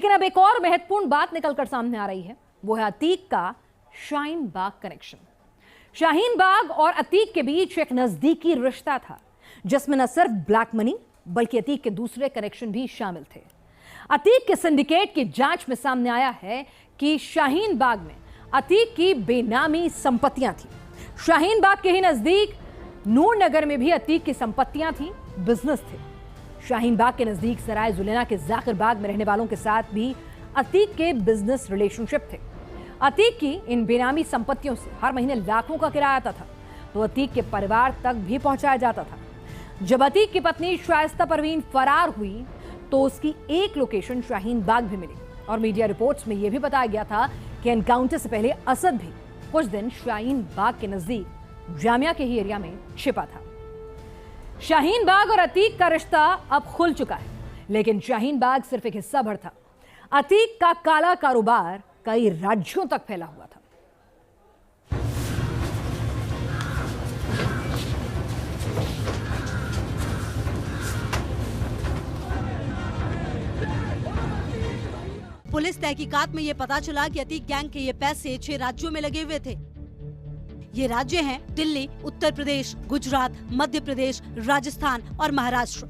लेकिन अब एक और महत्वपूर्ण बात निकलकर सामने आ रही है, वो है अतीक का शाहीन बाग कनेक्शन। शाहीन बाग और अतीक के बीच एक नजदीकी रिश्ता था, जिसमें न सिर्फ ब्लैक मनी बल्कि अतीक के दूसरे कनेक्शन भी शामिल थे। अतीक के सिंडिकेट की जांच में सामने आया है कि शाहीन बाग में अतीक की बेनामी संपत्तियां थी। शाहीन बाग के ही नजदीक नूरनगर में भी अतीक की संपत्तियां थी, बिजनेस थे। शाहीन बाग के नजदीक सराय जुलेना के जाकिर बाग में रहने वालों के साथ भी अतीक के बिजनेस रिलेशनशिप थे। अतीक की इन बेनामी संपत्तियों से हर महीने लाखों का किराया आता था, तो अतीक के परिवार तक भी पहुंचाया जाता था। जब अतीक की पत्नी शाइस्ता परवीन फरार हुई तो उसकी एक लोकेशन शाहीन बाग भी मिली और मीडिया रिपोर्ट्स में यह भी बताया गया था कि एनकाउंटर से पहले असद भी कुछ दिन शाहीन बाग के नजदीक जामिया के ही एरिया में छिपा था। शाहीन बाग और अतीक का रिश्ता अब खुल चुका है, लेकिन शाहीन बाग सिर्फ एक हिस्सा भर था। अतीक का काला कारोबार कई राज्यों तक फैला हुआ था। पुलिस तहकीकात में यह पता चला कि अतीक गैंग के ये पैसे 6 राज्यों में लगे हुए थे। ये राज्य हैं दिल्ली, उत्तर प्रदेश, गुजरात, मध्य प्रदेश, राजस्थान और महाराष्ट्र।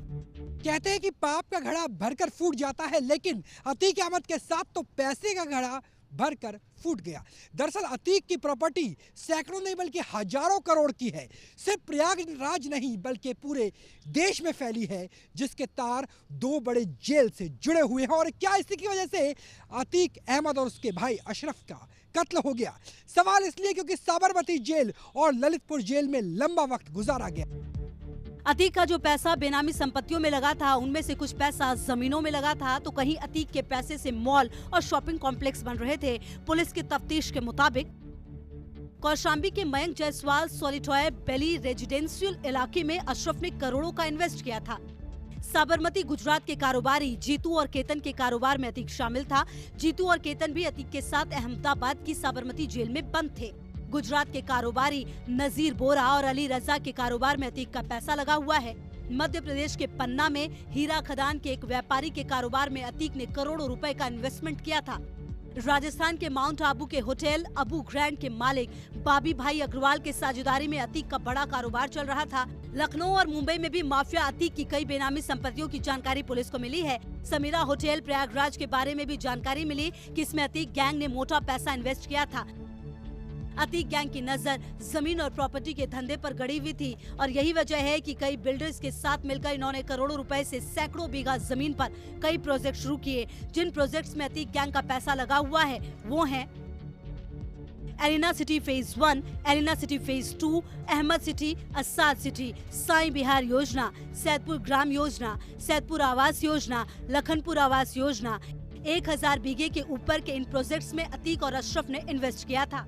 कहते हैं कि पाप का घड़ा भरकर फूट जाता है, लेकिन अतीक अहमद के साथ तो पैसे का घड़ा भरकर फूट गया। दरअसल अतीक की प्रॉपर्टी सैकड़ों नहीं बल्कि हजारों करोड़ की है। सिर्फ प्रयागराज नहीं बल्कि पूरे देश में फैली है, जिसके तार 2 बड़े जेल से जुड़े हुए हैं। और क्या इसी की वजह से अतीक अहमद और उसके भाई अशरफ का कत्ल हो गया? सवाल इसलिए क्योंकि साबरमती जेल और ललितपुर जेल में लंबा वक्त गुजारा गया। अतीक का जो पैसा बेनामी संपत्तियों में लगा था, उनमें से कुछ पैसा जमीनों में लगा था, तो कहीं अतीक के पैसे से मॉल और शॉपिंग कॉम्प्लेक्स बन रहे थे। पुलिस की तफ्तीश के मुताबिक कौशाम्बी के मयंक जायसवाल सॉलिटॉय बेली रेजिडेंशियल इलाके में अशरफ ने करोड़ों का इन्वेस्ट किया था। साबरमती गुजरात के कारोबारी जीतू और केतन के कारोबार में अतीक शामिल था। जीतू और केतन भी अतीक के साथ अहमदाबाद की साबरमती जेल में बंद थे। गुजरात के कारोबारी नजीर बोरा और अली रजा के कारोबार में अतीक का पैसा लगा हुआ है। मध्य प्रदेश के पन्ना में हीरा खदान के एक व्यापारी के कारोबार में अतीक ने करोड़ों रुपए का इन्वेस्टमेंट किया था। राजस्थान के माउंट आबू के होटल अबू ग्रैंड के मालिक बाबी भाई अग्रवाल के साझेदारी में अतीक का बड़ा कारोबार चल रहा था। लखनऊ और मुंबई में भी माफिया अतीक की कई बेनामी संपत्तियों की जानकारी पुलिस को मिली है। समीरा होटल प्रयागराज के बारे में भी जानकारी मिली कि इसमें अतीक गैंग ने मोटा पैसा इन्वेस्ट किया था। अतीक गैंग की नजर जमीन और प्रॉपर्टी के धंधे पर गड़ी हुई थी और यही वजह है कि कई बिल्डर्स के साथ मिलकर इन्होंने करोड़ों रुपए से सैकड़ों बीघा जमीन पर कई प्रोजेक्ट शुरू किए। जिन प्रोजेक्ट्स में अतीक गैंग का पैसा लगा हुआ है वो हैं Elina city phase 1, Elina city phase 2, Ahmad city, Asad city, Sai Bihar योजना, सैदपुर ग्राम योजना, सैदपुर आवास योजना, लखनपुर आवास योजना। 1000 बीघे के ऊपर के इन प्रोजेक्ट्स में अतीक और अशरफ ने इन्वेस्ट किया था।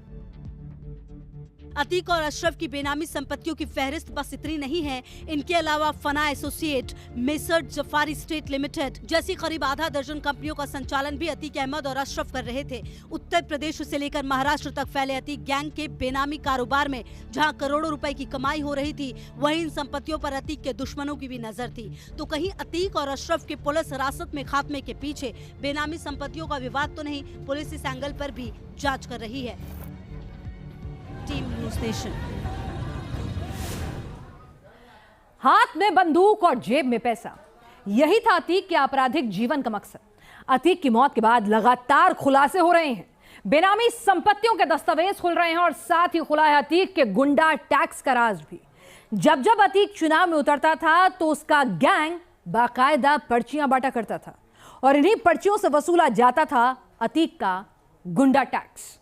अतीक और अशरफ की बेनामी संपत्तियों की फहरिस्त बस इतनी नहीं है। इनके अलावा फना एसोसिएट, मेसर्ड जफारी स्टेट लिमिटेड जैसी करीब आधा दर्जन कंपनियों का संचालन भी अतीक अहमद और अशरफ कर रहे थे। उत्तर प्रदेश से लेकर महाराष्ट्र तक फैले अतीक गैंग के बेनामी कारोबार में जहां करोड़ों रुपए की कमाई हो रही थी, वहीं इन संपत्तियों पर अतीक के दुश्मनों की भी नजर थी। तो कहीं अतीक और अशरफ के पुलिस हिरासत में खात्मे के पीछे बेनामी संपत्तियों का विवाद तो नहीं? पुलिस इस एंगल पर भी जाँच कर रही है। Team news nation. हाथ में बंदूक और जेब में पैसा, यही था अतीक के आपराधिक जीवन का मकसद। अतीक की मौत के बाद लगातार खुलासे हो रहे हैं, बेनामी संपत्तियों के दस्तावेज खुल रहे हैं और साथ ही खुला है अतीक के गुंडा टैक्स का राज भी। जब जब अतीक चुनाव में उतरता था तो उसका गैंग बाकायदा पर्चियां बांटा करता था और इन्हीं पर्चियों से वसूला जाता था अतीक का गुंडा टैक्स।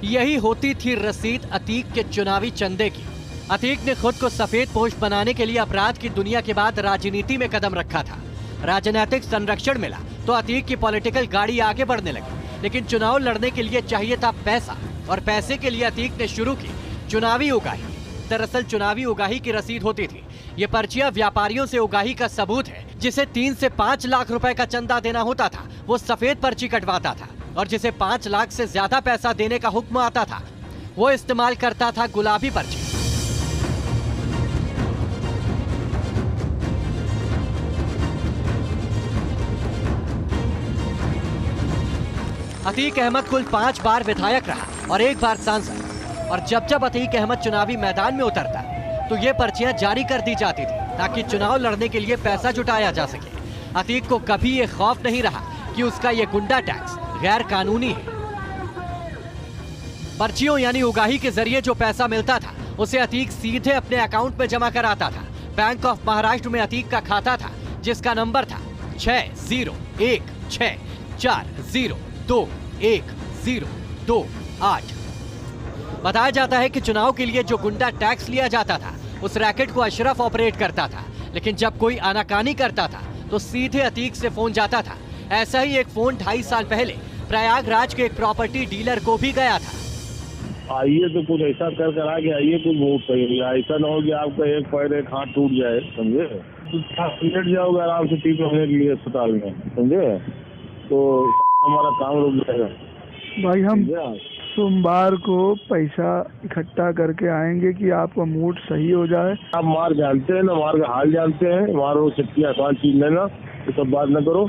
यही होती थी रसीद अतीक के चुनावी चंदे की। अतीक ने खुद को सफेद पोश बनाने के लिए अपराध की दुनिया के बाद राजनीति में कदम रखा था। राजनीतिक संरक्षण मिला तो अतीक की पॉलिटिकल गाड़ी आगे बढ़ने लगी, लेकिन चुनाव लड़ने के लिए चाहिए था पैसा और पैसे के लिए अतीक ने शुरू की चुनावी उगाही। दरअसल चुनावी उगाही की रसीद होती थी। ये पर्चियां व्यापारियों से उगाही का सबूत है। जिसे 3 से 5 लाख रुपए का चंदा देना होता था वो सफेद पर्ची कटवाता था। और जिसे 5 लाख से ज्यादा पैसा देने का हुक्म आता था वो इस्तेमाल करता था गुलाबी पर्ची। अतीक अहमद कुल 5 बार विधायक रहा और 1 बार सांसद। और जब जब अतीक अहमद चुनावी मैदान में उतरता तो ये पर्चियां जारी कर दी जाती थी ताकि चुनाव लड़ने के लिए पैसा जुटाया जा सके। अतीक को कभी ये खौफ नहीं रहा कि उसका ये गुंडा टैक्स गैर कानूनी है। पर्चियों यानी उगाही के जरिए जो पैसा मिलता था उसे अतीक सीधे अपने अकाउंट में जमा कराता था। बैंक ऑफ महाराष्ट्र में अतीक का खाता था जिसका नंबर था 6016402108। बताया जाता है कि चुनाव के लिए जो गुंडा टैक्स लिया जाता था उस रैकेट को अशरफ ऑपरेट करता था, लेकिन जब कोई आनाकानी करता था तो सीधे अतीक से फोन जाता था। ऐसा ही एक फोन 2.5 साल पहले प्रयागराज के एक प्रॉपर्टी डीलर को भी गया था। आइए तो कुछ ऐसा कर आगे आइए, कुछ बहुत सही है। ऐसा ना हो कि आपका एक पैर एक हाथ टूट जाए, समझे। लेट जाओगे आराम से 3 महीने के लिए अस्पताल में, समझे, तो हमारा काम रुक जाएगा। भाई हम सोमवार को पैसा इकट्ठा करके आएंगे कि आपका मूड सही हो जाए। आप मार जानते हैं ना, मार का हाल जानते हैं। मार वो चक्की आसान चीज लेना, तो सब बात न करो।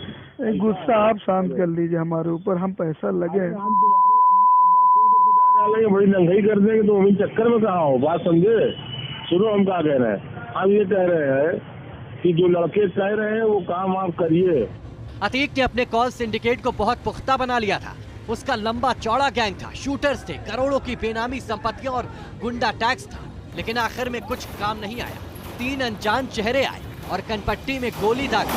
गुस्सा आप शांत कर लीजिए हमारे ऊपर, हम पैसा लगे बड़ी लंघाई कर देंगे तो हम चक्कर में कहाँ हो, बात समझे। सुनो हम क्या कह रहे हैं, हम ये कह रहे हैं कि जो लड़के कह रहे हैं वो काम आप करिए। अतीक ने अपने कॉल सिंडिकेट को बहुत पुख्ता बना लिया था। उसका लंबा चौड़ा गैंग था, शूटर्स थे, करोड़ों की बेनामी संपत्तियां और गुंडा टैक्स था। लेकिन आखिर में कुछ काम नहीं आया। 3 अनजान चेहरे आए और कनपट्टी में गोली दागी।